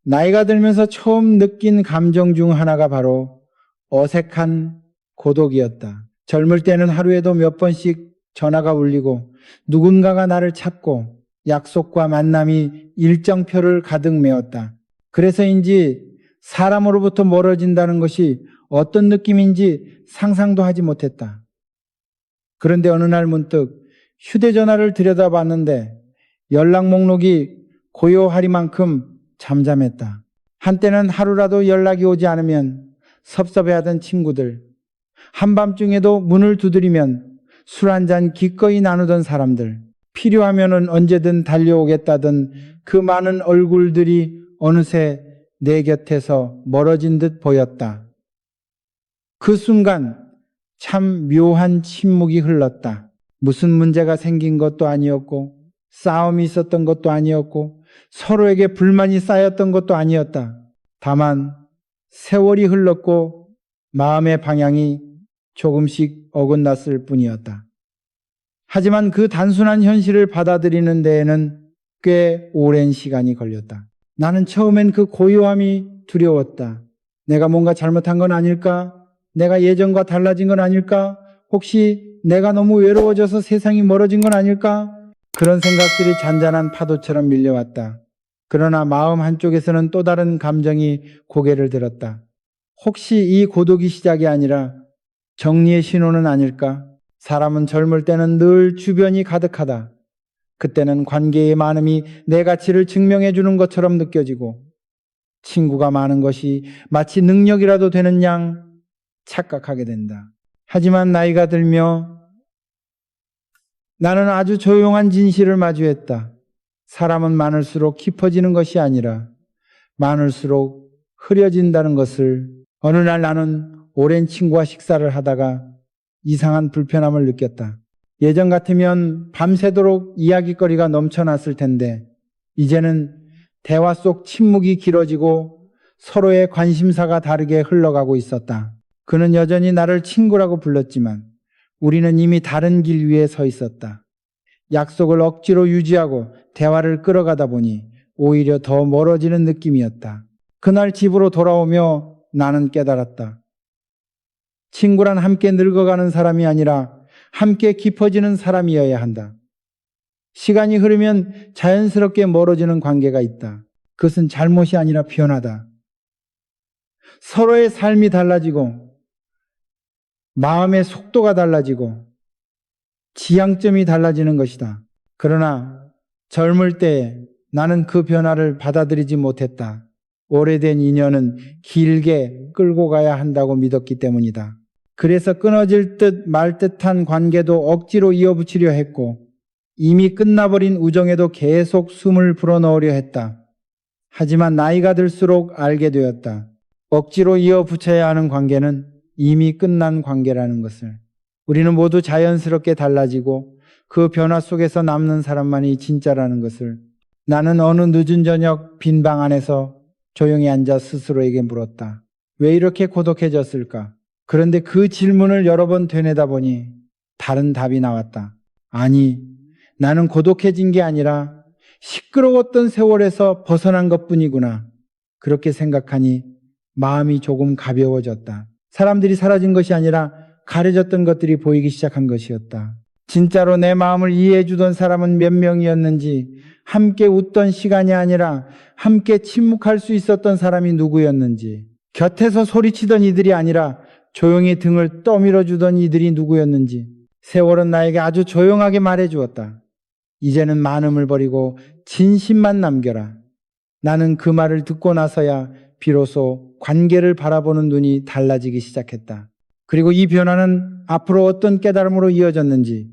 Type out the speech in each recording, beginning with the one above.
나이가 들면서 처음 느낀 감정 중 하나가 바로 어색한 고독이었다. 젊을 때는 하루에도 몇 번씩 전화가 울리고 누군가가 나를 찾고 약속과 만남이 일정표를 가득 메웠다. 그래서인지 사람으로부터 멀어진다는 것이 어떤 느낌인지 상상도 하지 못했다. 그런데 어느 날 문득 휴대전화를 들여다봤는데 연락 목록이 고요하리만큼 잠잠했다. 한때는 하루라도 연락이 오지 않으면 섭섭해하던 친구들, 한밤중에도 문을 두드리면 술 한잔 기꺼이 나누던 사람들, 필요하면 언제든 달려오겠다던 그 많은 얼굴들이 어느새 내 곁에서 멀어진 듯 보였다. 그 순간 참 묘한 침묵이 흘렀다. 무슨 문제가 생긴 것도 아니었고 싸움이 있었던 것도 아니었고 서로에게 불만이 쌓였던 것도 아니었다. 다만 세월이 흘렀고 마음의 방향이 조금씩 어긋났을 뿐이었다. 하지만 그 단순한 현실을 받아들이는 데에는 꽤 오랜 시간이 걸렸다. 나는 처음엔 그 고요함이 두려웠다. 내가 뭔가 잘못한 건 아닐까? 내가 예전과 달라진 건 아닐까? 혹시 내가 너무 외로워져서 세상이 멀어진 건 아닐까? 그런 생각들이 잔잔한 파도처럼 밀려왔다. 그러나 마음 한쪽에서는 또 다른 감정이 고개를 들었다. 혹시 이 고독이 시작이 아니라 정리의 신호는 아닐까? 사람은 젊을 때는 늘 주변이 가득하다. 그때는 관계의 많음이 내 가치를 증명해 주는 것처럼 느껴지고 친구가 많은 것이 마치 능력이라도 되는 양 착각하게 된다. 하지만 나이가 들며 나는 아주 조용한 진실을 마주했다. 사람은 많을수록 깊어지는 것이 아니라 많을수록 흐려진다는 것을. 어느 날 나는 오랜 친구와 식사를 하다가 이상한 불편함을 느꼈다. 예전 같으면 밤새도록 이야기거리가 넘쳐났을 텐데 이제는 대화 속 침묵이 길어지고 서로의 관심사가 다르게 흘러가고 있었다. 그는 여전히 나를 친구라고 불렀지만 우리는 이미 다른 길 위에 서 있었다. 약속을 억지로 유지하고 대화를 끌어가다 보니 오히려 더 멀어지는 느낌이었다. 그날 집으로 돌아오며 나는 깨달았다. 친구란 함께 늙어가는 사람이 아니라 함께 깊어지는 사람이어야 한다. 시간이 흐르면 자연스럽게 멀어지는 관계가 있다. 그것은 잘못이 아니라 변화다. 서로의 삶이 달라지고 마음의 속도가 달라지고 지향점이 달라지는 것이다. 그러나 젊을 때 나는 그 변화를 받아들이지 못했다. 오래된 인연은 길게 끌고 가야 한다고 믿었기 때문이다. 그래서 끊어질 듯 말 듯한 관계도 억지로 이어붙이려 했고 이미 끝나버린 우정에도 계속 숨을 불어넣으려 했다. 하지만 나이가 들수록 알게 되었다. 억지로 이어붙여야 하는 관계는 이미 끝난 관계라는 것을. 우리는 모두 자연스럽게 달라지고 그 변화 속에서 남는 사람만이 진짜라는 것을. 나는 어느 늦은 저녁 빈 방 안에서 조용히 앉아 스스로에게 물었다. 왜 이렇게 고독해졌을까? 그런데 그 질문을 여러 번 되뇌다 보니 다른 답이 나왔다. 아니, 나는 고독해진 게 아니라 시끄러웠던 세월에서 벗어난 것뿐이구나. 그렇게 생각하니 마음이 조금 가벼워졌다. 사람들이 사라진 것이 아니라 가려졌던 것들이 보이기 시작한 것이었다. 진짜로 내 마음을 이해해 주던 사람은 몇 명이었는지, 함께 웃던 시간이 아니라 함께 침묵할 수 있었던 사람이 누구였는지, 곁에서 소리치던 이들이 아니라 조용히 등을 떠밀어 주던 이들이 누구였는지 세월은 나에게 아주 조용하게 말해 주었다. 이제는 많음을 버리고 진심만 남겨라. 나는 그 말을 듣고 나서야 비로소 관계를 바라보는 눈이 달라지기 시작했다. 그리고 이 변화는 앞으로 어떤 깨달음으로 이어졌는지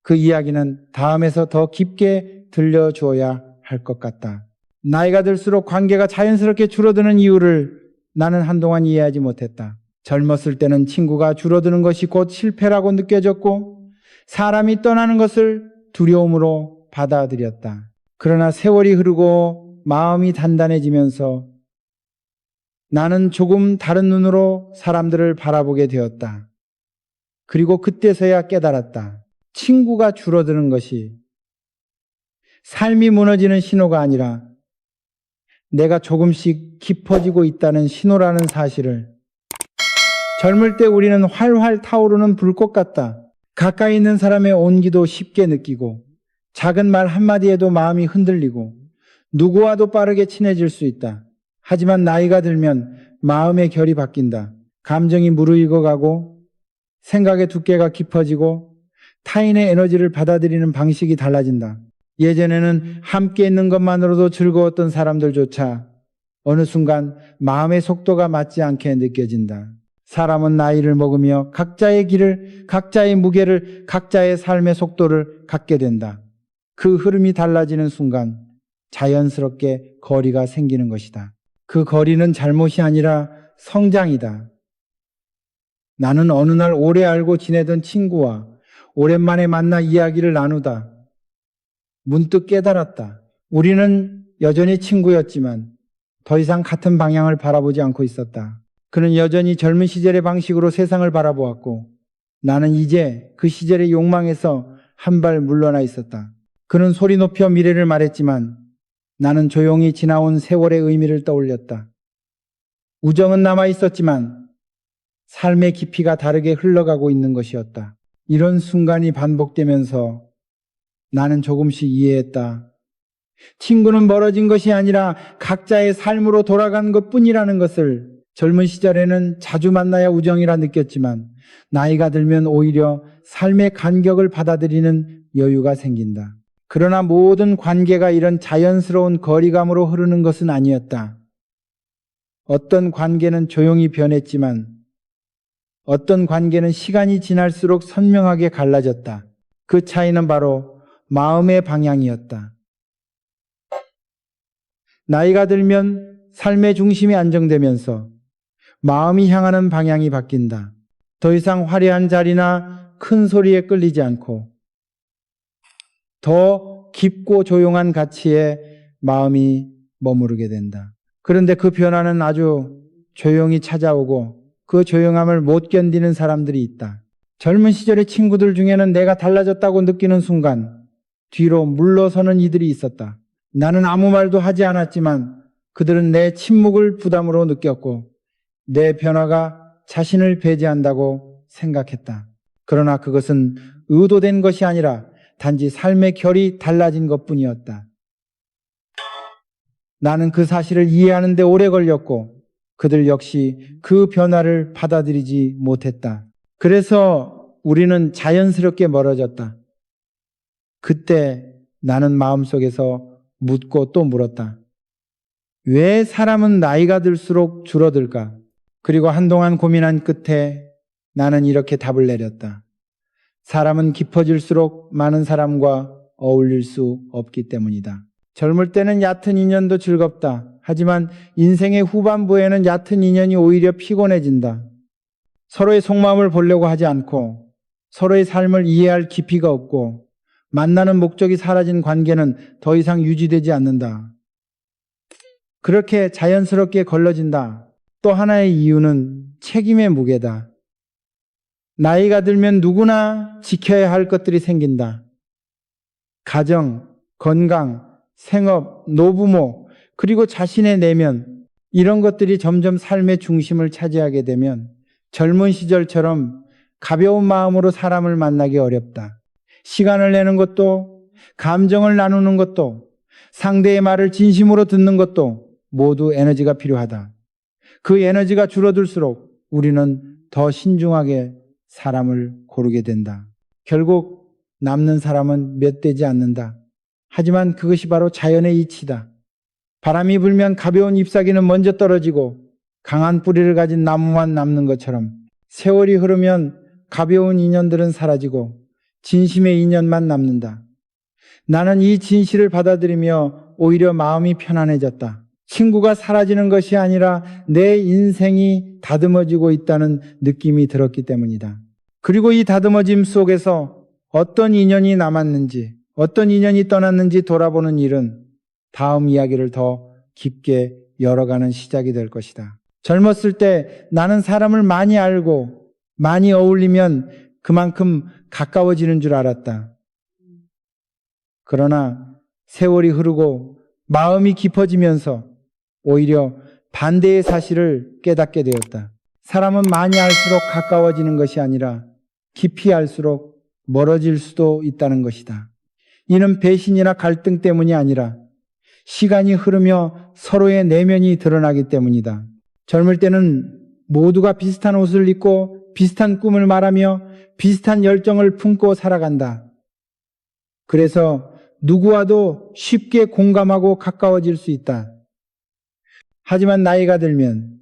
그 이야기는 다음에서 더 깊게 들려주어야 할 것 같다. 나이가 들수록 관계가 자연스럽게 줄어드는 이유를 나는 한동안 이해하지 못했다. 젊었을 때는 친구가 줄어드는 것이 곧 실패라고 느껴졌고 사람이 떠나는 것을 두려움으로 받아들였다. 그러나 세월이 흐르고 마음이 단단해지면서 나는 조금 다른 눈으로 사람들을 바라보게 되었다. 그리고 그때서야 깨달았다. 친구가 줄어드는 것이 삶이 무너지는 신호가 아니라 내가 조금씩 깊어지고 있다는 신호라는 사실을. 젊을 때 우리는 활활 타오르는 불꽃 같다. 가까이 있는 사람의 온기도 쉽게 느끼고 작은 말 한마디에도 마음이 흔들리고 누구와도 빠르게 친해질 수 있다. 하지만 나이가 들면 마음의 결이 바뀐다. 감정이 무르익어가고 생각의 두께가 깊어지고 타인의 에너지를 받아들이는 방식이 달라진다. 예전에는 함께 있는 것만으로도 즐거웠던 사람들조차 어느 순간 마음의 속도가 맞지 않게 느껴진다. 사람은 나이를 먹으며 각자의 길을, 각자의 무게를, 각자의 삶의 속도를 갖게 된다. 그 흐름이 달라지는 순간 자연스럽게 거리가 생기는 것이다. 그 거리는 잘못이 아니라 성장이다. 나는 어느 날 오래 알고 지내던 친구와 오랜만에 만나 이야기를 나누다 문득 깨달았다. 우리는 여전히 친구였지만 더 이상 같은 방향을 바라보지 않고 있었다. 그는 여전히 젊은 시절의 방식으로 세상을 바라보았고 나는 이제 그 시절의 욕망에서 한 발 물러나 있었다. 그는 소리 높여 미래를 말했지만 나는 조용히 지나온 세월의 의미를 떠올렸다. 우정은 남아 있었지만 삶의 깊이가 다르게 흘러가고 있는 것이었다. 이런 순간이 반복되면서 나는 조금씩 이해했다. 친구는 멀어진 것이 아니라 각자의 삶으로 돌아간 것뿐이라는 것을. 젊은 시절에는 자주 만나야 우정이라 느꼈지만 나이가 들면 오히려 삶의 간격을 받아들이는 여유가 생긴다. 그러나 모든 관계가 이런 자연스러운 거리감으로 흐르는 것은 아니었다. 어떤 관계는 조용히 변했지만 어떤 관계는 시간이 지날수록 선명하게 갈라졌다. 그 차이는 바로 마음의 방향이었다. 나이가 들면 삶의 중심이 안정되면서 마음이 향하는 방향이 바뀐다. 더 이상 화려한 자리나 큰 소리에 끌리지 않고 더 깊고 조용한 가치에 마음이 머무르게 된다. 그런데 그 변화는 아주 조용히 찾아오고 그 조용함을 못 견디는 사람들이 있다. 젊은 시절의 친구들 중에는 내가 달라졌다고 느끼는 순간 뒤로 물러서는 이들이 있었다. 나는 아무 말도 하지 않았지만 그들은 내 침묵을 부담으로 느꼈고 내 변화가 자신을 배제한다고 생각했다. 그러나 그것은 의도된 것이 아니라 단지 삶의 결이 달라진 것뿐이었다. 나는 그 사실을 이해하는 데 오래 걸렸고 그들 역시 그 변화를 받아들이지 못했다. 그래서 우리는 자연스럽게 멀어졌다. 그때 나는 마음속에서 묻고 또 물었다. 왜 사람은 나이가 들수록 줄어들까? 그리고 한동안 고민한 끝에 나는 이렇게 답을 내렸다. 사람은 깊어질수록 많은 사람과 어울릴 수 없기 때문이다. 젊을 때는 얕은 인연도 즐겁다. 하지만 인생의 후반부에는 얕은 인연이 오히려 피곤해진다. 서로의 속마음을 보려고 하지 않고 서로의 삶을 이해할 깊이가 없고 만나는 목적이 사라진 관계는 더 이상 유지되지 않는다. 그렇게 자연스럽게 걸러진다. 또 하나의 이유는 책임의 무게다. 나이가 들면 누구나 지켜야 할 것들이 생긴다. 가정, 건강, 생업, 노부모, 그리고 자신의 내면, 이런 것들이 점점 삶의 중심을 차지하게 되면 젊은 시절처럼 가벼운 마음으로 사람을 만나기 어렵다. 시간을 내는 것도, 감정을 나누는 것도, 상대의 말을 진심으로 듣는 것도 모두 에너지가 필요하다. 그 에너지가 줄어들수록 우리는 더 신중하게 사람을 고르게 된다. 결국 남는 사람은 몇 되지 않는다. 하지만 그것이 바로 자연의 이치다. 바람이 불면 가벼운 잎사귀는 먼저 떨어지고 강한 뿌리를 가진 나무만 남는 것처럼 세월이 흐르면 가벼운 인연들은 사라지고 진심의 인연만 남는다. 나는 이 진실을 받아들이며 오히려 마음이 편안해졌다. 친구가 사라지는 것이 아니라 내 인생이 다듬어지고 있다는 느낌이 들었기 때문이다. 그리고 이 다듬어짐 속에서 어떤 인연이 남았는지, 어떤 인연이 떠났는지 돌아보는 일은 다음 이야기를 더 깊게 열어가는 시작이 될 것이다. 젊었을 때 나는 사람을 많이 알고 많이 어울리면 그만큼 가까워지는 줄 알았다. 그러나 세월이 흐르고 마음이 깊어지면서 오히려 반대의 사실을 깨닫게 되었다. 사람은 많이 알수록 가까워지는 것이 아니라 깊이 알수록 멀어질 수도 있다는 것이다. 이는 배신이나 갈등 때문이 아니라 시간이 흐르며 서로의 내면이 드러나기 때문이다. 젊을 때는 모두가 비슷한 옷을 입고 비슷한 꿈을 말하며 비슷한 열정을 품고 살아간다. 그래서 누구와도 쉽게 공감하고 가까워질 수 있다. 하지만 나이가 들면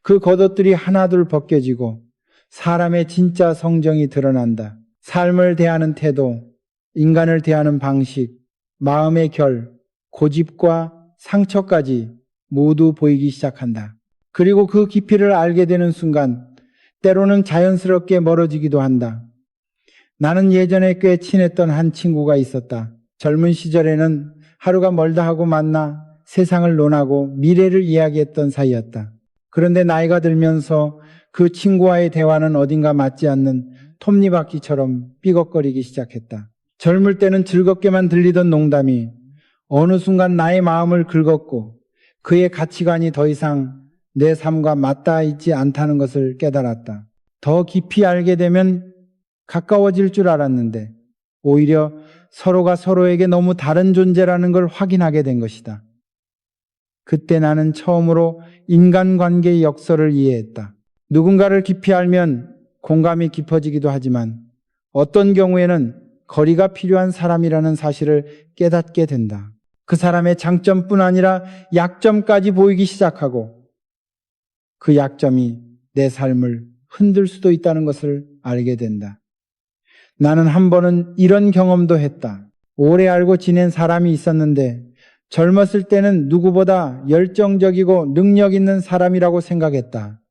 그 겉옷들이 하나둘 벗겨지고 사람의 진짜 성정이 드러난다. 삶을 대하는 태도, 인간을 대하는 방식, 마음의 결, 고집과 상처까지 모두 보이기 시작한다. 그리고 그 깊이를 알게 되는 순간 때로는 자연스럽게 멀어지기도 한다. 나는 예전에 꽤 친했던 한 친구가 있었다. 젊은 시절에는 하루가 멀다 하고 만나 세상을 논하고 미래를 이야기했던 사이였다. 그런데 나이가 들면서 그 친구와의 대화는 어딘가 맞지 않는 톱니바퀴처럼 삐걱거리기 시작했다. 젊을 때는 즐겁게만 들리던 농담이 어느 순간 나의 마음을 긁었고 그의 가치관이 더 이상 내 삶과 맞닿아 있지 않다는 것을 깨달았다. 더 깊이 알게 되면 가까워질 줄 알았는데 오히려 서로가 서로에게 너무 다른 존재라는 걸 확인하게 된 것이다. 그때 나는 처음으로 인간관계의 역설을 이해했다. 누군가를 깊이 알면 공감이 깊어지기도 하지만 어떤 경우에는 거리가 필요한 사람이라는 사실을 깨닫게 된다. 그 사람의 장점뿐 아니라 약점까지 보이기 시작하고 그 약점이 내 삶을 흔들 수도 있다는 것을 알게 된다. 나는 한 번은 이런 경험도 했다. 오래 알고 지낸 사람이 있었는데 젊었을 때는 누구보다 열정적이고 능력 있는 사람이라고 생각했다.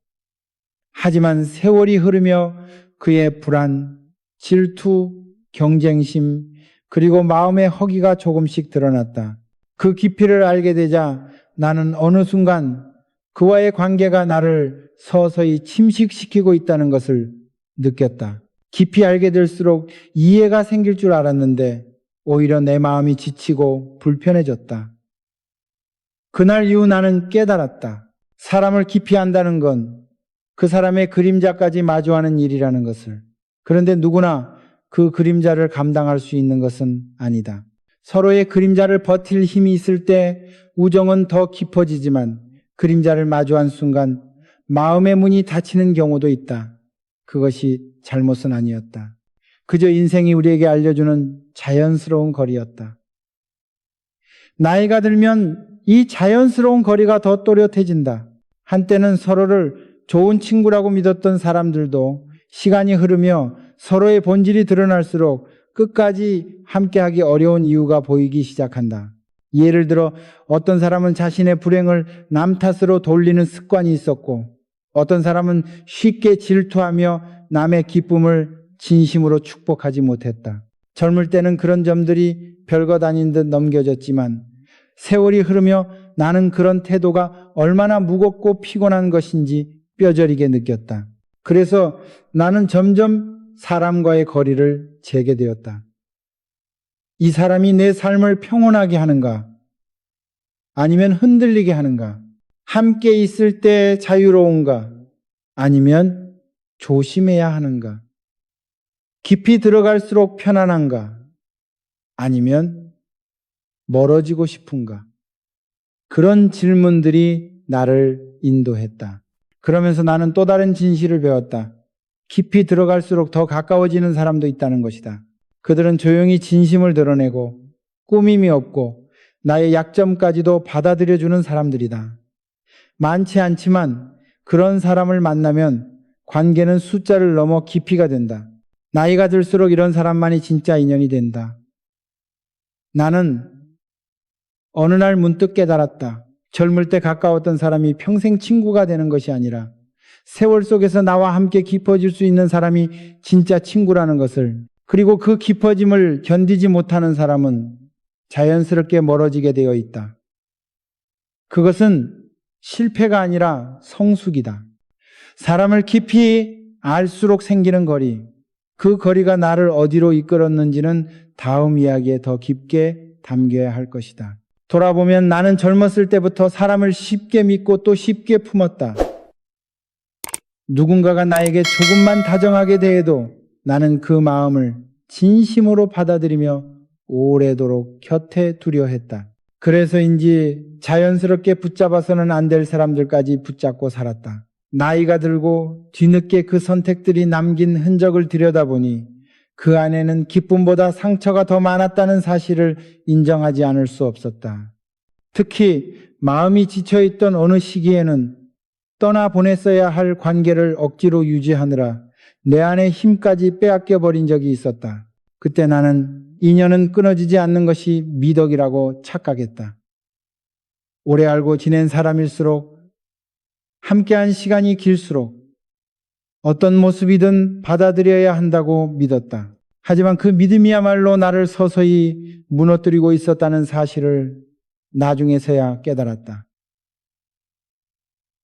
하지만 세월이 흐르며 그의 불안, 질투, 경쟁심, 그리고 마음의 허기가 조금씩 드러났다. 그 깊이를 알게 되자 나는 어느 순간 그와의 관계가 나를 서서히 침식시키고 있다는 것을 느꼈다. 깊이 알게 될수록 이해가 생길 줄 알았는데 오히려 내 마음이 지치고 불편해졌다. 그날 이후 나는 깨달았다. 사람을 깊이 안다는 건 그 사람의 그림자까지 마주하는 일이라는 것을. 그런데 누구나 그 그림자를 감당할 수 있는 것은 아니다. 서로의 그림자를 버틸 힘이 있을 때 우정은 더 깊어지지만 그림자를 마주한 순간 마음의 문이 닫히는 경우도 있다. 그것이 잘못은 아니었다. 그저 인생이 우리에게 알려주는 자연스러운 거리였다. 나이가 들면 이 자연스러운 거리가 더 또렷해진다. 한때는 서로를 좋은 친구라고 믿었던 사람들도 시간이 흐르며 서로의 본질이 드러날수록 끝까지 함께하기 어려운 이유가 보이기 시작한다. 예를 들어 어떤 사람은 자신의 불행을 남 탓으로 돌리는 습관이 있었고 어떤 사람은 쉽게 질투하며 남의 기쁨을 진심으로 축복하지 못했다. 젊을 때는 그런 점들이 별것 아닌 듯 넘겨졌지만 세월이 흐르며 나는 그런 태도가 얼마나 무겁고 피곤한 것인지 뼈저리게 느꼈다. 그래서 나는 점점 사람과의 거리를 재게 되었다. 이 사람이 내 삶을 평온하게 하는가? 아니면 흔들리게 하는가? 함께 있을 때 자유로운가? 아니면 조심해야 하는가? 깊이 들어갈수록 편안한가? 아니면 멀어지고 싶은가? 그런 질문들이 나를 인도했다. 그러면서 나는 또 다른 진실을 배웠다. 깊이 들어갈수록 더 가까워지는 사람도 있다는 것이다. 그들은 조용히 진심을 드러내고 꾸밈이 없고 나의 약점까지도 받아들여주는 사람들이다. 많지 않지만 그런 사람을 만나면 관계는 숫자를 넘어 깊이가 된다. 나이가 들수록 이런 사람만이 진짜 인연이 된다. 나는 어느 날 문득 깨달았다. 젊을 때 가까웠던 사람이 평생 친구가 되는 것이 아니라 세월 속에서 나와 함께 깊어질 수 있는 사람이 진짜 친구라는 것을, 그리고 그 깊어짐을 견디지 못하는 사람은 자연스럽게 멀어지게 되어 있다. 그것은 실패가 아니라 성숙이다. 사람을 깊이 알수록 생기는 거리, 그 거리가 나를 어디로 이끌었는지는 다음 이야기에 더 깊게 담겨야 할 것이다. 돌아보면 나는 젊었을 때부터 사람을 쉽게 믿고 또 쉽게 품었다. 누군가가 나에게 조금만 다정하게 대해도 나는 그 마음을 진심으로 받아들이며 오래도록 곁에 두려 했다. 그래서인지 자연스럽게 붙잡아서는 안 될 사람들까지 붙잡고 살았다. 나이가 들고 뒤늦게 그 선택들이 남긴 흔적을 들여다보니 그 안에는 기쁨보다 상처가 더 많았다는 사실을 인정하지 않을 수 없었다. 특히 마음이 지쳐있던 어느 시기에는 떠나보냈어야 할 관계를 억지로 유지하느라 내 안의 힘까지 빼앗겨 버린 적이 있었다. 그때 나는 인연은 끊어지지 않는 것이 미덕이라고 착각했다. 오래 알고 지낸 사람일수록 함께한 시간이 길수록 어떤 모습이든 받아들여야 한다고 믿었다. 하지만 그 믿음이야말로 나를 서서히 무너뜨리고 있었다는 사실을 나중에서야 깨달았다.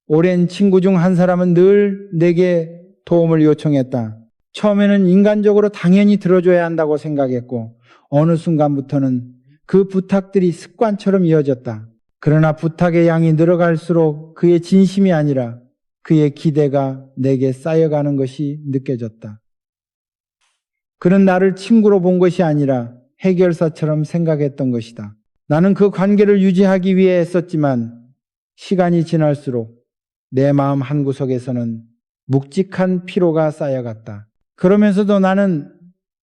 오랜 친구 중 한 사람은 늘 내게 도움을 요청했다. 처음에는 인간적으로 당연히 들어줘야 한다고 생각했고 어느 순간부터는 그 부탁들이 습관처럼 이어졌다. 그러나 부탁의 양이 늘어갈수록 그의 진심이 아니라 그의 기대가 내게 쌓여가는 것이 느껴졌다. 그는 나를 친구로 본 것이 아니라 해결사처럼 생각했던 것이다. 나는 그 관계를 유지하기 위해 애썼지만 시간이 지날수록 내 마음 한구석에서는 묵직한 피로가 쌓여갔다. 그러면서도 나는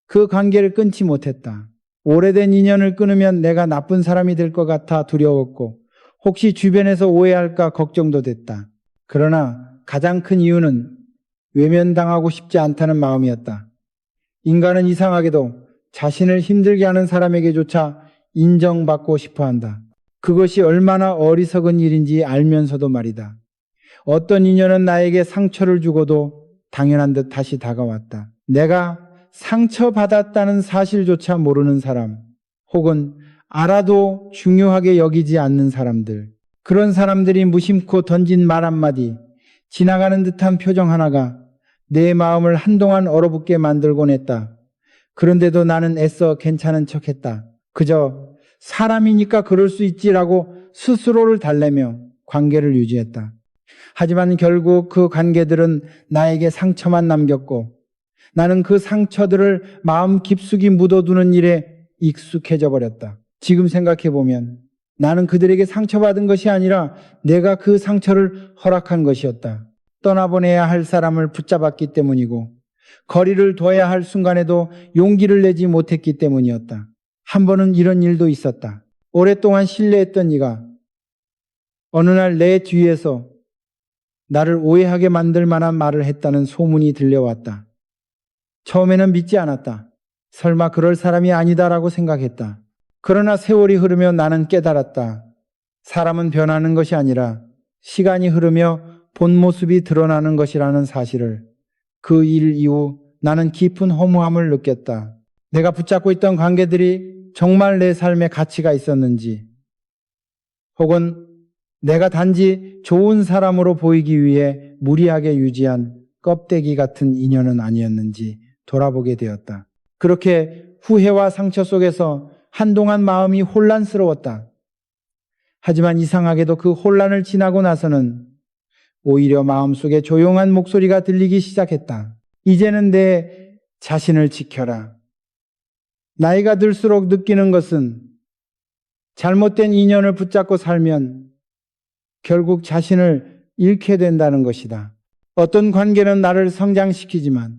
그 관계를 끊지 못했다. 오래된 인연을 끊으면 내가 나쁜 사람이 될 것 같아 두려웠고 혹시 주변에서 오해할까 걱정도 됐다. 그러나 가장 큰 이유는 외면당하고 싶지 않다는 마음이었다. 인간은 이상하게도 자신을 힘들게 하는 사람에게조차 인정받고 싶어 한다. 그것이 얼마나 어리석은 일인지 알면서도 말이다. 어떤 인연은 나에게 상처를 주고도 당연한 듯 다시 다가왔다. 내가 상처받았다는 사실조차 모르는 사람, 혹은 알아도 중요하게 여기지 않는 사람들, 그런 사람들이 무심코 던진 말 한마디, 지나가는 듯한 표정 하나가 내 마음을 한동안 얼어붙게 만들곤 했다. 그런데도 나는 애써 괜찮은 척했다. 그저 사람이니까 그럴 수 있지라고 스스로를 달래며 관계를 유지했다. 하지만 결국 그 관계들은 나에게 상처만 남겼고 나는 그 상처들을 마음 깊숙이 묻어두는 일에 익숙해져 버렸다. 지금 생각해보면 나는 그들에게 상처받은 것이 아니라 내가 그 상처를 허락한 것이었다. 떠나보내야 할 사람을 붙잡았기 때문이고 거리를 둬야 할 순간에도 용기를 내지 못했기 때문이었다. 한 번은 이런 일도 있었다. 오랫동안 신뢰했던 네가 어느 날 내 뒤에서 나를 오해하게 만들 만한 말을 했다는 소문이 들려왔다. 처음에는 믿지 않았다. 설마 그럴 사람이 아니다라고 생각했다. 그러나 세월이 흐르며 나는 깨달았다. 사람은 변하는 것이 아니라 시간이 흐르며 본 모습이 드러나는 것이라는 사실을. 그 일 이후 나는 깊은 허무함을 느꼈다. 내가 붙잡고 있던 관계들이 정말 내 삶에 가치가 있었는지, 혹은 내가 단지 좋은 사람으로 보이기 위해 무리하게 유지한 껍데기 같은 인연은 아니었는지 돌아보게 되었다. 그렇게 후회와 상처 속에서 한동안 마음이 혼란스러웠다. 하지만 이상하게도 그 혼란을 지나고 나서는 오히려 마음속에 조용한 목소리가 들리기 시작했다. 이제는 내 자신을 지켜라. 나이가 들수록 느끼는 것은 잘못된 인연을 붙잡고 살면 결국 자신을 잃게 된다는 것이다. 어떤 관계는 나를 성장시키지만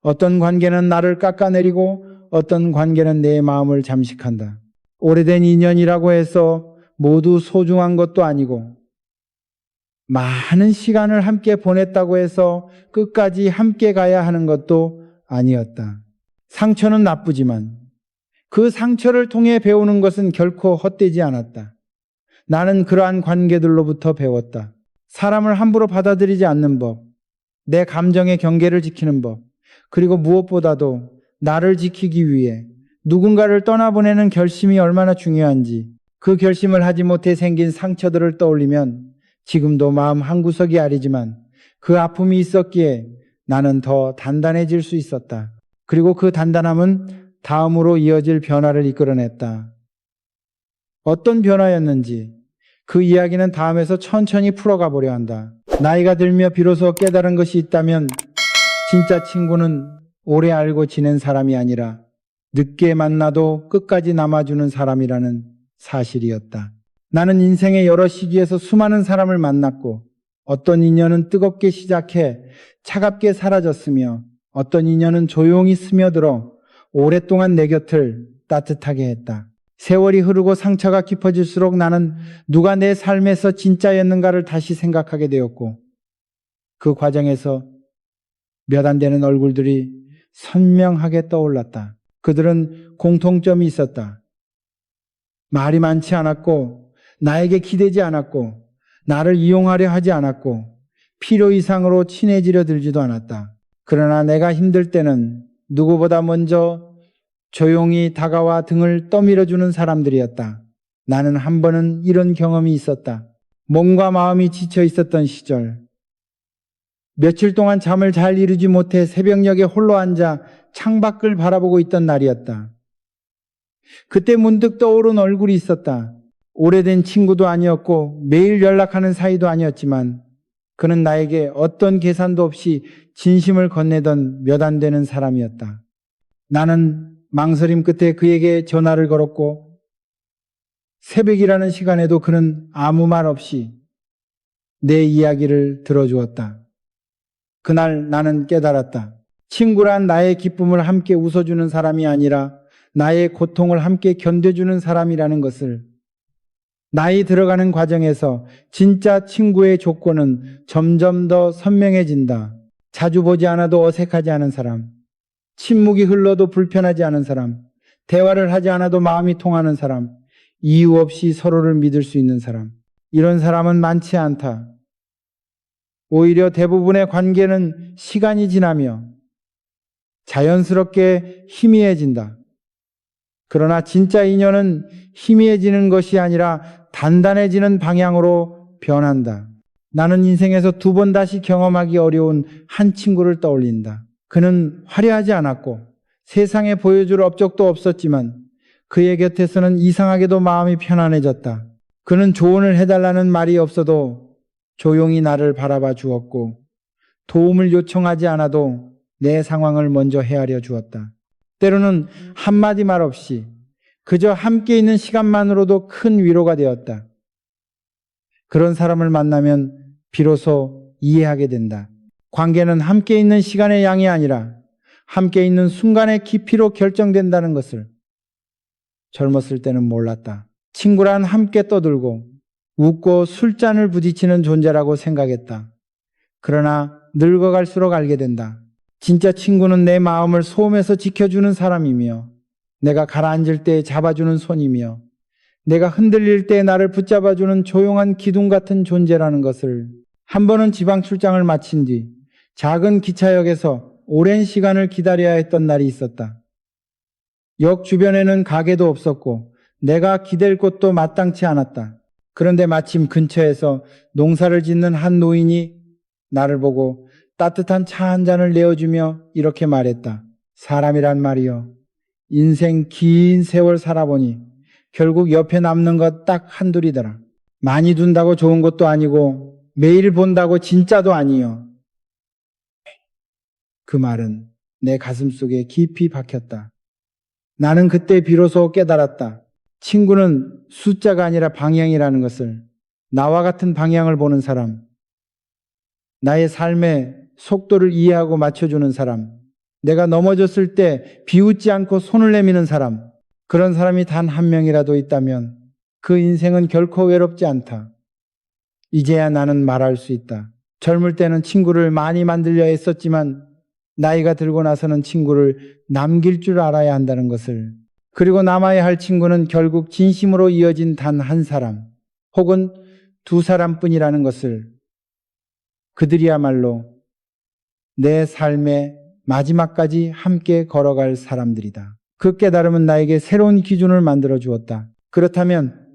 어떤 관계는 나를 깎아내리고 어떤 관계는 내 마음을 잠식한다. 오래된 인연이라고 해서 모두 소중한 것도 아니고 많은 시간을 함께 보냈다고 해서 끝까지 함께 가야 하는 것도 아니었다. 상처는 나쁘지만 그 상처를 통해 배우는 것은 결코 헛되지 않았다. 나는 그러한 관계들로부터 배웠다. 사람을 함부로 받아들이지 않는 법, 내 감정의 경계를 지키는 법, 그리고 무엇보다도 나를 지키기 위해 누군가를 떠나보내는 결심이 얼마나 중요한지, 그 결심을 하지 못해 생긴 상처들을 떠올리면 지금도 마음 한구석이 아리지만 그 아픔이 있었기에 나는 더 단단해질 수 있었다. 그리고 그 단단함은 다음으로 이어질 변화를 이끌어냈다. 어떤 변화였는지 그 이야기는 다음에서 천천히 풀어가 보려 한다. 나이가 들며 비로소 깨달은 것이 있다면 진짜 친구는 오래 알고 지낸 사람이 아니라 늦게 만나도 끝까지 남아주는 사람이라는 사실이었다. 나는 인생의 여러 시기에서 수많은 사람을 만났고 어떤 인연은 뜨겁게 시작해 차갑게 사라졌으며 어떤 인연은 조용히 스며들어 오랫동안 내 곁을 따뜻하게 했다. 세월이 흐르고 상처가 깊어질수록 나는 누가 내 삶에서 진짜였는가를 다시 생각하게 되었고 그 과정에서 몇 안 되는 얼굴들이 선명하게 떠올랐다. 그들은 공통점이 있었다. 말이 많지 않았고 나에게 기대지 않았고 나를 이용하려 하지 않았고 필요 이상으로 친해지려 들지도 않았다. 그러나 내가 힘들 때는 누구보다 먼저 조용히 다가와 등을 떠밀어주는 사람들이었다. 나는 한 번은 이런 경험이 있었다. 몸과 마음이 지쳐 있었던 시절, 며칠 동안 잠을 잘 이루지 못해 새벽녘에 홀로 앉아 창밖을 바라보고 있던 날이었다. 그때 문득 떠오른 얼굴이 있었다. 오래된 친구도 아니었고 매일 연락하는 사이도 아니었지만 그는 나에게 어떤 계산도 없이 진심을 건네던 몇 안 되는 사람이었다. 나는 망설임 끝에 그에게 전화를 걸었고 새벽이라는 시간에도 그는 아무 말 없이 내 이야기를 들어주었다. 그날 나는 깨달았다. 친구란 나의 기쁨을 함께 웃어주는 사람이 아니라 나의 고통을 함께 견뎌주는 사람이라는 것을. 나이 들어가는 과정에서 진짜 친구의 조건은 점점 더 선명해진다. 자주 보지 않아도 어색하지 않은 사람, 침묵이 흘러도 불편하지 않은 사람, 대화를 하지 않아도 마음이 통하는 사람, 이유 없이 서로를 믿을 수 있는 사람. 이런 사람은 많지 않다. 오히려 대부분의 관계는 시간이 지나며 자연스럽게 희미해진다. 그러나 진짜 인연은 희미해지는 것이 아니라 단단해지는 방향으로 변한다. 나는 인생에서 두 번 다시 경험하기 어려운 한 친구를 떠올린다. 그는 화려하지 않았고 세상에 보여줄 업적도 없었지만 그의 곁에서는 이상하게도 마음이 편안해졌다. 그는 조언을 해달라는 말이 없어도 조용히 나를 바라봐 주었고 도움을 요청하지 않아도 내 상황을 먼저 헤아려 주었다. 때로는 한마디 말 없이 그저 함께 있는 시간만으로도 큰 위로가 되었다. 그런 사람을 만나면 비로소 이해하게 된다. 관계는 함께 있는 시간의 양이 아니라 함께 있는 순간의 깊이로 결정된다는 것을 젊었을 때는 몰랐다. 친구란 함께 떠들고 웃고 술잔을 부딪히는 존재라고 생각했다. 그러나 늙어갈수록 알게 된다. 진짜 친구는 내 마음을 소음에서 지켜주는 사람이며 내가 가라앉을 때 잡아주는 손이며 내가 흔들릴 때 나를 붙잡아주는 조용한 기둥 같은 존재라는 것을. 한 번은 지방 출장을 마친 뒤 작은 기차역에서 오랜 시간을 기다려야 했던 날이 있었다. 역 주변에는 가게도 없었고 내가 기댈 곳도 마땅치 않았다. 그런데 마침 근처에서 농사를 짓는 한 노인이 나를 보고 따뜻한 차 한 잔을 내어주며 이렇게 말했다. 사람이란 말이요. 인생 긴 세월 살아보니 결국 옆에 남는 것 딱 한둘이더라. 많이 둔다고 좋은 것도 아니고 매일 본다고 진짜도 아니요. 그 말은 내 가슴 속에 깊이 박혔다. 나는 그때 비로소 깨달았다. 친구는 숫자가 아니라 방향이라는 것을. 나와 같은 방향을 보는 사람, 나의 삶의 속도를 이해하고 맞춰주는 사람, 내가 넘어졌을 때 비웃지 않고 손을 내미는 사람, 그런 사람이 단 한 명이라도 있다면 그 인생은 결코 외롭지 않다. 이제야 나는 말할 수 있다. 젊을 때는 친구를 많이 만들려 했었지만 나이가 들고 나서는 친구를 남길 줄 알아야 한다는 것을. 그리고 남아야 할 친구는 결국 진심으로 이어진 단 한 사람 혹은 두 사람뿐이라는 것을. 그들이야말로 내 삶의 마지막까지 함께 걸어갈 사람들이다. 그 깨달음은 나에게 새로운 기준을 만들어 주었다. 그렇다면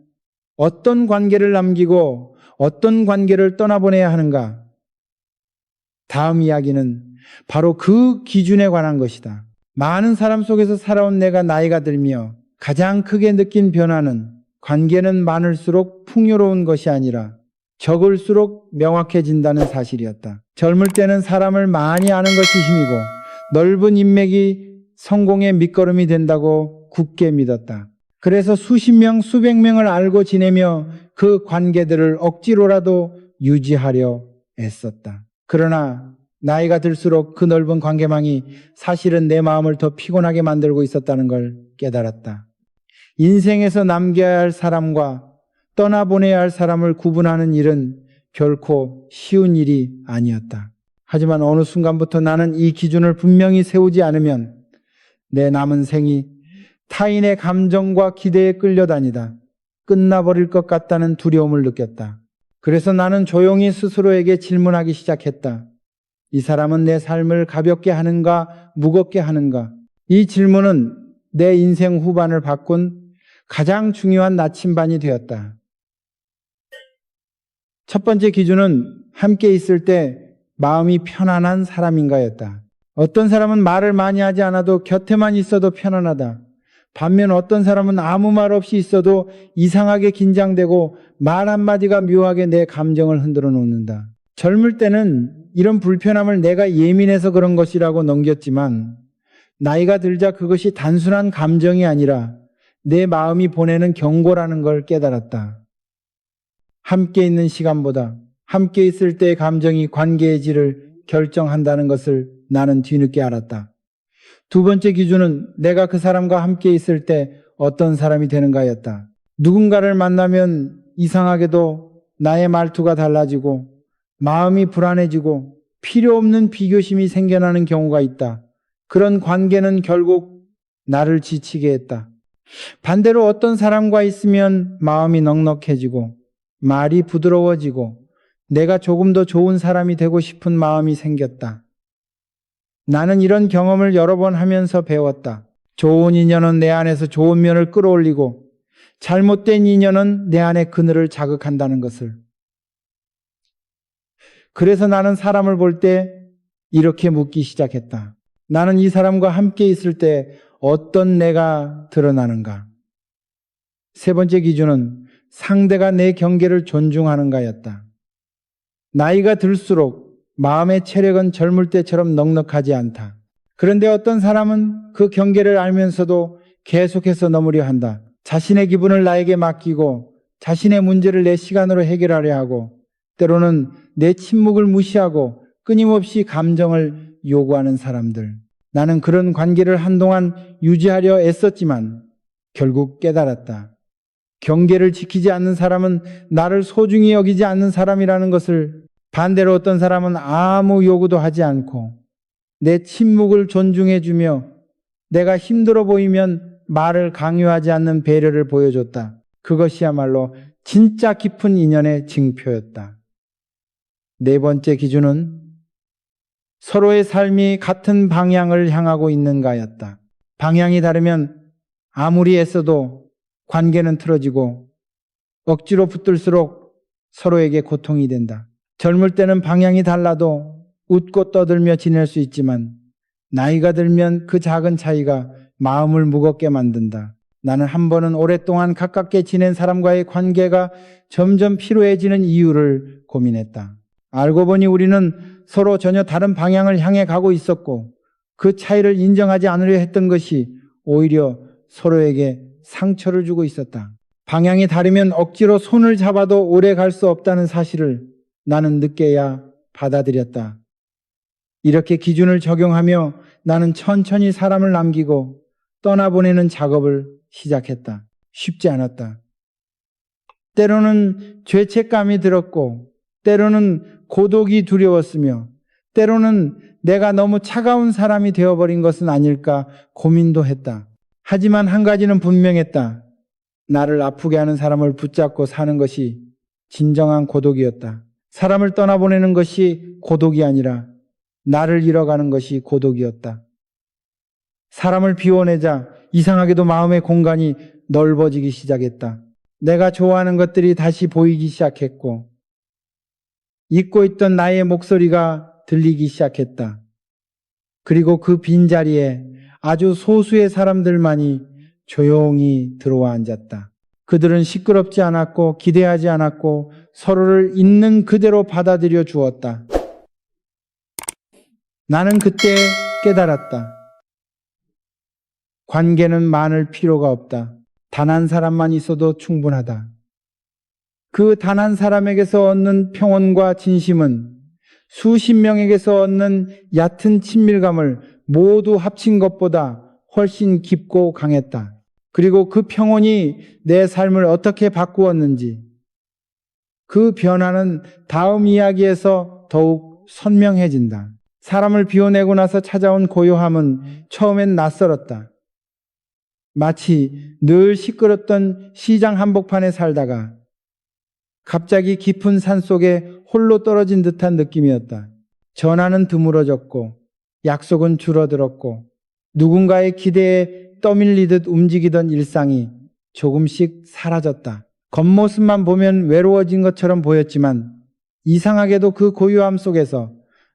어떤 관계를 남기고 어떤 관계를 떠나보내야 하는가? 다음 이야기는 바로 그 기준에 관한 것이다. 많은 사람 속에서 살아온 내가 나이가 들며 가장 크게 느낀 변화는 관계는 많을수록 풍요로운 것이 아니라 적을수록 명확해진다는 사실이었다. 젊을 때는 사람을 많이 아는 것이 힘이고 넓은 인맥이 성공의 밑거름이 된다고 굳게 믿었다. 그래서 수십 명, 수백 명을 알고 지내며 그 관계들을 억지로라도 유지하려 애썼다. 그러나 나이가 들수록 그 넓은 관계망이 사실은 내 마음을 더 피곤하게 만들고 있었다는 걸 깨달았다. 인생에서 남겨야 할 사람과 떠나보내야 할 사람을 구분하는 일은 결코 쉬운 일이 아니었다. 하지만 어느 순간부터 나는 이 기준을 분명히 세우지 않으면 내 남은 생이 타인의 감정과 기대에 끌려다니다 끝나버릴 것 같다는 두려움을 느꼈다. 그래서 나는 조용히 스스로에게 질문하기 시작했다. 이 사람은 내 삶을 가볍게 하는가, 무겁게 하는가? 이 질문은 내 인생 후반을 바꾼 가장 중요한 나침반이 되었다. 첫 번째 기준은 함께 있을 때 마음이 편안한 사람인가였다. 어떤 사람은 말을 많이 하지 않아도 곁에만 있어도 편안하다. 반면 어떤 사람은 아무 말 없이 있어도 이상하게 긴장되고 말 한마디가 묘하게 내 감정을 흔들어 놓는다. 젊을 때는 이런 불편함을 내가 예민해서 그런 것이라고 넘겼지만 나이가 들자 그것이 단순한 감정이 아니라 내 마음이 보내는 경고라는 걸 깨달았다. 함께 있는 시간보다 함께 있을 때의 감정이 관계의 질을 결정한다는 것을 나는 뒤늦게 알았다. 두 번째 기준은 내가 그 사람과 함께 있을 때 어떤 사람이 되는가였다. 누군가를 만나면 이상하게도 나의 말투가 달라지고 마음이 불안해지고 필요 없는 비교심이 생겨나는 경우가 있다. 그런 관계는 결국 나를 지치게 했다. 반대로 어떤 사람과 있으면 마음이 넉넉해지고 말이 부드러워지고 내가 조금 더 좋은 사람이 되고 싶은 마음이 생겼다. 나는 이런 경험을 여러 번 하면서 배웠다. 좋은 인연은 내 안에서 좋은 면을 끌어올리고 잘못된 인연은 내 안의 그늘을 자극한다는 것을. 그래서 나는 사람을 볼 때 이렇게 묻기 시작했다. 나는 이 사람과 함께 있을 때 어떤 내가 드러나는가? 세 번째 기준은 상대가 내 경계를 존중하는가였다. 나이가 들수록 마음의 체력은 젊을 때처럼 넉넉하지 않다. 그런데 어떤 사람은 그 경계를 알면서도 계속해서 넘으려 한다. 자신의 기분을 나에게 맡기고 자신의 문제를 내 시간으로 해결하려 하고 때로는 내 침묵을 무시하고 끊임없이 감정을 요구하는 사람들. 나는 그런 관계를 한동안 유지하려 애썼지만 결국 깨달았다. 경계를 지키지 않는 사람은 나를 소중히 여기지 않는 사람이라는 것을. 반대로 어떤 사람은 아무 요구도 하지 않고 내 침묵을 존중해주며 내가 힘들어 보이면 말을 강요하지 않는 배려를 보여줬다. 그것이야말로 진짜 깊은 인연의 징표였다. 네 번째 기준은 서로의 삶이 같은 방향을 향하고 있는가였다. 방향이 다르면 아무리 애써도 관계는 틀어지고 억지로 붙들수록 서로에게 고통이 된다. 젊을 때는 방향이 달라도 웃고 떠들며 지낼 수 있지만 나이가 들면 그 작은 차이가 마음을 무겁게 만든다. 나는 한 번은 오랫동안 가깝게 지낸 사람과의 관계가 점점 피로해지는 이유를 고민했다. 알고 보니 우리는 서로 전혀 다른 방향을 향해 가고 있었고 그 차이를 인정하지 않으려 했던 것이 오히려 서로에게 상처를 주고 있었다. 방향이 다르면 억지로 손을 잡아도 오래 갈 수 없다는 사실을 나는 늦게야 받아들였다. 이렇게 기준을 적용하며 나는 천천히 사람을 남기고 떠나보내는 작업을 시작했다. 쉽지 않았다. 때로는 죄책감이 들었고 때로는 고독이 두려웠으며 때로는 내가 너무 차가운 사람이 되어버린 것은 아닐까 고민도 했다. 하지만 한 가지는 분명했다. 나를 아프게 하는 사람을 붙잡고 사는 것이 진정한 고독이었다. 사람을 떠나보내는 것이 고독이 아니라 나를 잃어가는 것이 고독이었다. 사람을 비워내자 이상하게도 마음의 공간이 넓어지기 시작했다. 내가 좋아하는 것들이 다시 보이기 시작했고 잊고 있던 나의 목소리가 들리기 시작했다. 그리고 그 빈자리에 아주 소수의 사람들만이 조용히 들어와 앉았다. 그들은 시끄럽지 않았고 기대하지 않았고 서로를 있는 그대로 받아들여 주었다. 나는 그때 깨달았다. 관계는 많을 필요가 없다. 단 한 사람만 있어도 충분하다. 그 단 한 사람에게서 얻는 평온과 진심은 수십 명에게서 얻는 얕은 친밀감을 모두 합친 것보다 훨씬 깊고 강했다. 그리고 그 평온이 내 삶을 어떻게 바꾸었는지, 그 변화는 다음 이야기에서 더욱 선명해진다. 사람을 비워내고 나서 찾아온 고요함은 처음엔 낯설었다. 마치 늘 시끄럽던 시장 한복판에 살다가 갑자기 깊은 산속에 홀로 떨어진 듯한 느낌이었다. 전화는 드물어졌고 약속은 줄어들었고 누군가의 기대에 떠밀리듯 움직이던 일상이 조금씩 사라졌다. 겉모습만 보면 외로워진 것처럼 보였지만 이상하게도 그 고요함 속에서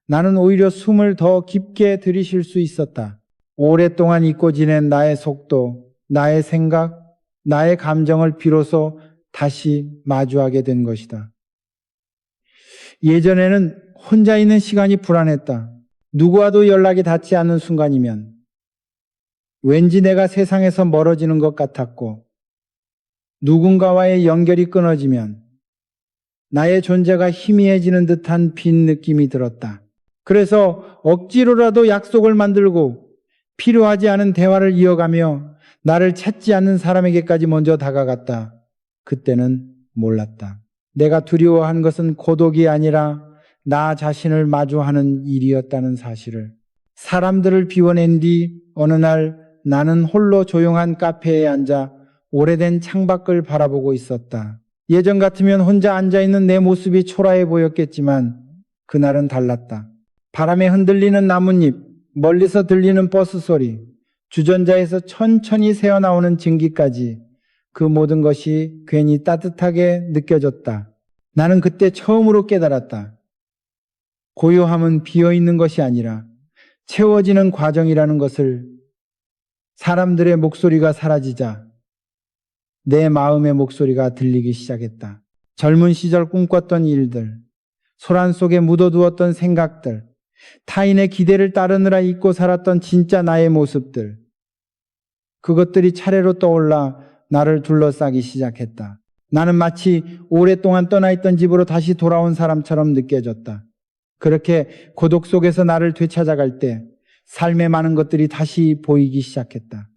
나는 오히려 숨을 더 깊게 들이쉴 수 있었다. 오랫동안 잊고 지낸 나의 속도, 나의 생각, 나의 감정을 비로소 다시 마주하게 된 것이다. 예전에는 혼자 있는 시간이 불안했다. 누구와도 연락이 닿지 않는 순간이면 왠지 내가 세상에서 멀어지는 것 같았고, 누군가와의 연결이 끊어지면 나의 존재가 희미해지는 듯한 빈 느낌이 들었다. 그래서 억지로라도 약속을 만들고 필요하지 않은 대화를 이어가며 나를 찾지 않는 사람에게까지 먼저 다가갔다. 그때는 몰랐다. 내가 두려워한 것은 고독이 아니라 나 자신을 마주하는 일이었다는 사실을. 사람들을 비워낸 뒤 어느 날 나는 홀로 조용한 카페에 앉아 오래된 창밖을 바라보고 있었다. 예전 같으면 혼자 앉아있는 내 모습이 초라해 보였겠지만 그날은 달랐다. 바람에 흔들리는 나뭇잎, 멀리서 들리는 버스 소리, 주전자에서 천천히 새어나오는 증기까지 그 모든 것이 괜히 따뜻하게 느껴졌다. 나는 그때 처음으로 깨달았다. 고요함은 비어있는 것이 아니라 채워지는 과정이라는 것을. 사람들의 목소리가 사라지자 내 마음의 목소리가 들리기 시작했다. 젊은 시절 꿈꿨던 일들, 소란 속에 묻어두었던 생각들, 타인의 기대를 따르느라 잊고 살았던 진짜 나의 모습들, 그것들이 차례로 떠올라 나를 둘러싸기 시작했다. 나는 마치 오랫동안 떠나있던 집으로 다시 돌아온 사람처럼 느껴졌다. 그렇게 고독 속에서 나를 되찾아갈 때 삶의 많은 것들이 다시 보이기 시작했다.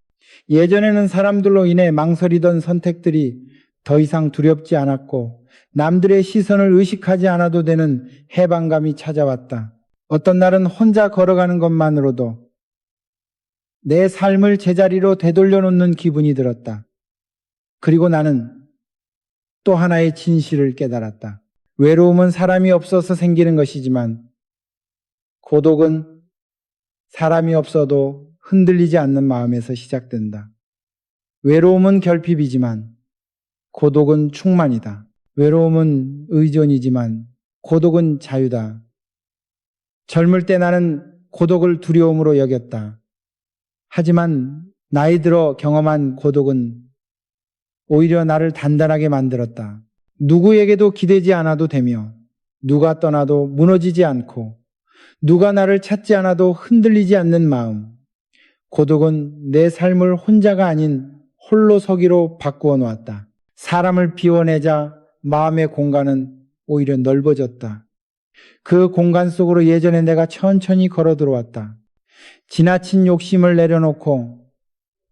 예전에는 사람들로 인해 망설이던 선택들이 더 이상 두렵지 않았고 남들의 시선을 의식하지 않아도 되는 해방감이 찾아왔다. 어떤 날은 혼자 걸어가는 것만으로도 내 삶을 제자리로 되돌려 놓는 기분이 들었다. 그리고 나는 또 하나의 진실을 깨달았다. 외로움은 사람이 없어서 생기는 것이지만 고독은 사람이 없어도 흔들리지 않는 마음에서 시작된다. 외로움은 결핍이지만 고독은 충만이다. 외로움은 의존이지만 고독은 자유다. 젊을 때 나는 고독을 두려움으로 여겼다. 하지만 나이 들어 경험한 고독은 오히려 나를 단단하게 만들었다. 누구에게도 기대지 않아도 되며 누가 떠나도 무너지지 않고 누가 나를 찾지 않아도 흔들리지 않는 마음. 고독은 내 삶을 혼자가 아닌 홀로 서기로 바꾸어 놓았다. 사람을 비워내자 마음의 공간은 오히려 넓어졌다. 그 공간 속으로 예전에 내가 천천히 걸어 들어왔다. 지나친 욕심을 내려놓고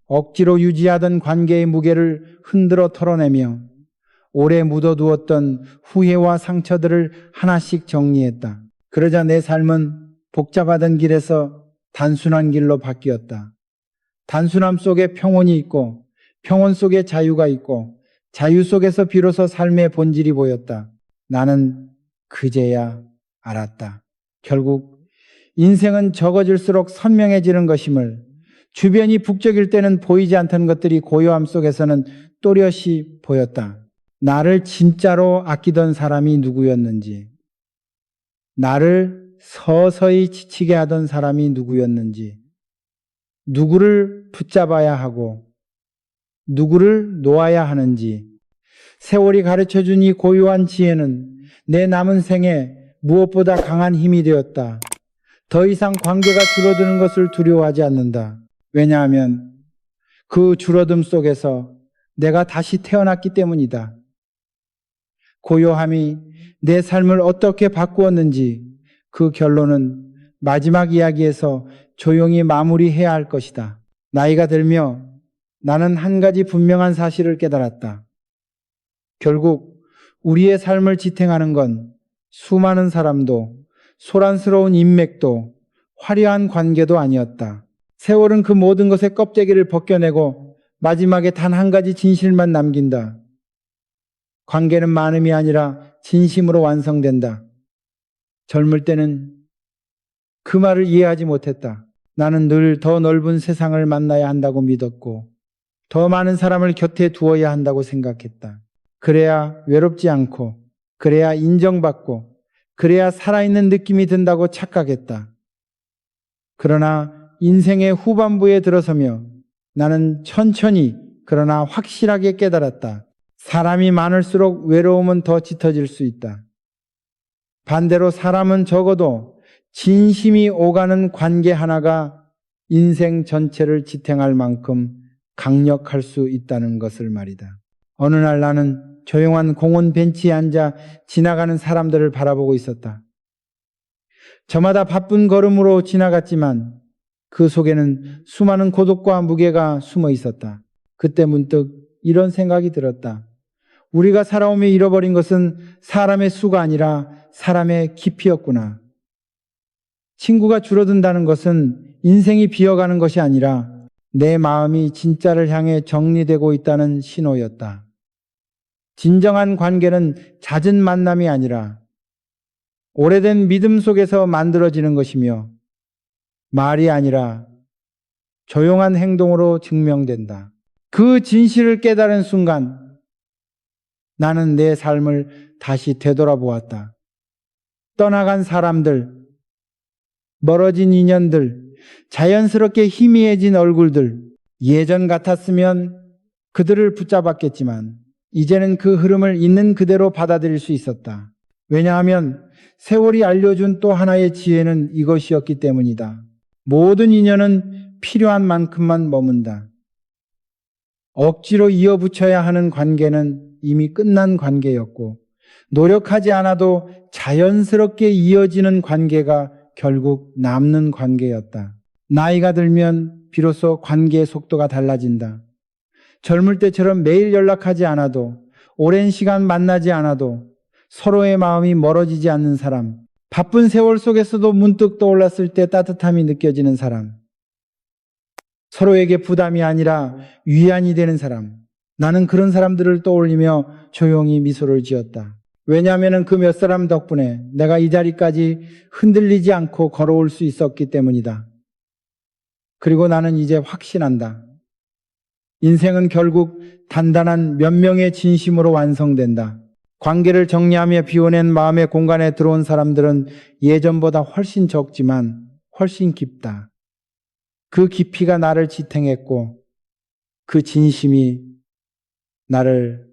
억지로 유지하던 관계의 무게를 흔들어 털어내며 오래 묻어두었던 후회와 상처들을 하나씩 정리했다. 그러자 내 삶은 복잡하던 길에서 단순한 길로 바뀌었다. 단순함 속에 평온이 있고 평온 속에 자유가 있고 자유 속에서 비로소 삶의 본질이 보였다. 나는 그제야 알았다. 결국 인생은 적어질수록 선명해지는 것임을, 주변이 북적일 때는 보이지 않던 것들이 고요함 속에서는 또렷이 보였다. 나를 진짜로 아끼던 사람이 누구였는지, 나를 서서히 지치게 하던 사람이 누구였는지, 누구를 붙잡아야 하고 누구를 놓아야 하는지 세월이 가르쳐준 이 고요한 지혜는 내 남은 생에 무엇보다 강한 힘이 되었다. 더 이상 관계가 줄어드는 것을 두려워하지 않는다. 왜냐하면 그 줄어듦 속에서 내가 다시 태어났기 때문이다. 고요함이 내 삶을 어떻게 바꾸었는지 그 결론은 마지막 이야기에서 조용히 마무리해야 할 것이다. 나이가 들며 나는 한 가지 분명한 사실을 깨달았다. 결국 우리의 삶을 지탱하는 건 수많은 사람도 소란스러운 인맥도 화려한 관계도 아니었다. 세월은 그 모든 것의 껍데기를 벗겨내고 마지막에 단 한 가지 진실만 남긴다. 관계는 많음이 아니라 진심으로 완성된다. 젊을 때는 그 말을 이해하지 못했다. 나는 늘 더 넓은 세상을 만나야 한다고 믿었고 더 많은 사람을 곁에 두어야 한다고 생각했다. 그래야 외롭지 않고 그래야 인정받고 그래야 살아있는 느낌이 든다고 착각했다. 그러나 인생의 후반부에 들어서며 나는 천천히 그러나 확실하게 깨달았다. 사람이 많을수록 외로움은 더 짙어질 수 있다. 반대로 사람은 적어도 진심이 오가는 관계 하나가 인생 전체를 지탱할 만큼 강력할 수 있다는 것을 말이다. 어느 날 나는 조용한 공원 벤치에 앉아 지나가는 사람들을 바라보고 있었다. 저마다 바쁜 걸음으로 지나갔지만 그 속에는 수많은 고독과 무게가 숨어 있었다. 그때 문득 이런 생각이 들었다. 우리가 살아오며 잃어버린 것은 사람의 수가 아니라 사람의 깊이였구나. 친구가 줄어든다는 것은 인생이 비어가는 것이 아니라 내 마음이 진짜를 향해 정리되고 있다는 신호였다. 진정한 관계는 잦은 만남이 아니라 오래된 믿음 속에서 만들어지는 것이며 말이 아니라 조용한 행동으로 증명된다. 그 진실을 깨달은 순간 나는 내 삶을 다시 되돌아보았다. 떠나간 사람들, 멀어진 인연들, 자연스럽게 희미해진 얼굴들, 예전 같았으면 그들을 붙잡았겠지만 이제는 그 흐름을 있는 그대로 받아들일 수 있었다. 왜냐하면 세월이 알려준 또 하나의 지혜는 이것이었기 때문이다. 모든 인연은 필요한 만큼만 머문다. 억지로 이어붙여야 하는 관계는 이미 끝난 관계였고 노력하지 않아도 자연스럽게 이어지는 관계가 결국 남는 관계였다. 나이가 들면 비로소 관계의 속도가 달라진다. 젊을 때처럼 매일 연락하지 않아도 오랜 시간 만나지 않아도 서로의 마음이 멀어지지 않는 사람, 바쁜 세월 속에서도 문득 떠올랐을 때 따뜻함이 느껴지는 사람, 서로에게 부담이 아니라 위안이 되는 사람, 나는 그런 사람들을 떠올리며 조용히 미소를 지었다. 왜냐하면 그 몇 사람 덕분에 내가 이 자리까지 흔들리지 않고 걸어올 수 있었기 때문이다. 그리고 나는 이제 확신한다. 인생은 결국 단단한 몇 명의 진심으로 완성된다. 관계를 정리하며 비워낸 마음의 공간에 들어온 사람들은 예전보다 훨씬 적지만 훨씬 깊다. 그 깊이가 나를 지탱했고 그 진심이 나를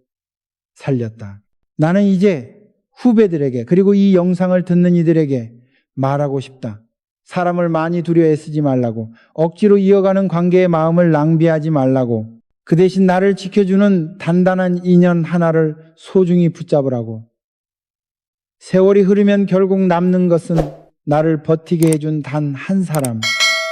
살렸다. 나는 이제 후배들에게 그리고 이 영상을 듣는 이들에게 말하고 싶다. 사람을 많이 두려워 애쓰지 말라고, 억지로 이어가는 관계의 마음을 낭비하지 말라고, 그 대신 나를 지켜주는 단단한 인연 하나를 소중히 붙잡으라고. 세월이 흐르면 결국 남는 것은 나를 버티게 해준 단 한 사람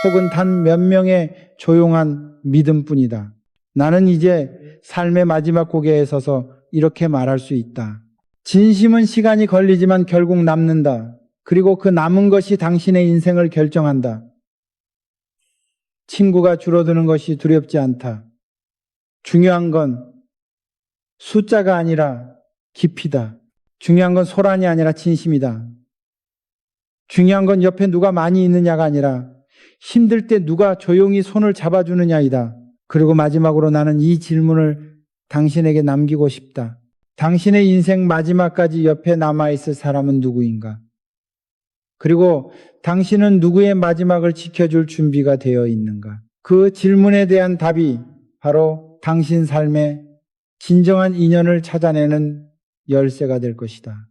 혹은 단 몇 명의 조용한 믿음뿐이다. 나는 이제 삶의 마지막 고개에 서서 이렇게 말할 수 있다. 진심은 시간이 걸리지만 결국 남는다. 그리고 그 남은 것이 당신의 인생을 결정한다. 친구가 줄어드는 것이 두렵지 않다. 중요한 건 숫자가 아니라 깊이다. 중요한 건 소란이 아니라 진심이다. 중요한 건 옆에 누가 많이 있느냐가 아니라 힘들 때 누가 조용히 손을 잡아주느냐이다. 그리고 마지막으로 나는 이 질문을 당신에게 남기고 싶다. 당신의 인생 마지막까지 옆에 남아있을 사람은 누구인가? 그리고 당신은 누구의 마지막을 지켜줄 준비가 되어 있는가? 그 질문에 대한 답이 바로 당신 삶의 진정한 인연을 찾아내는 열쇠가 될 것이다.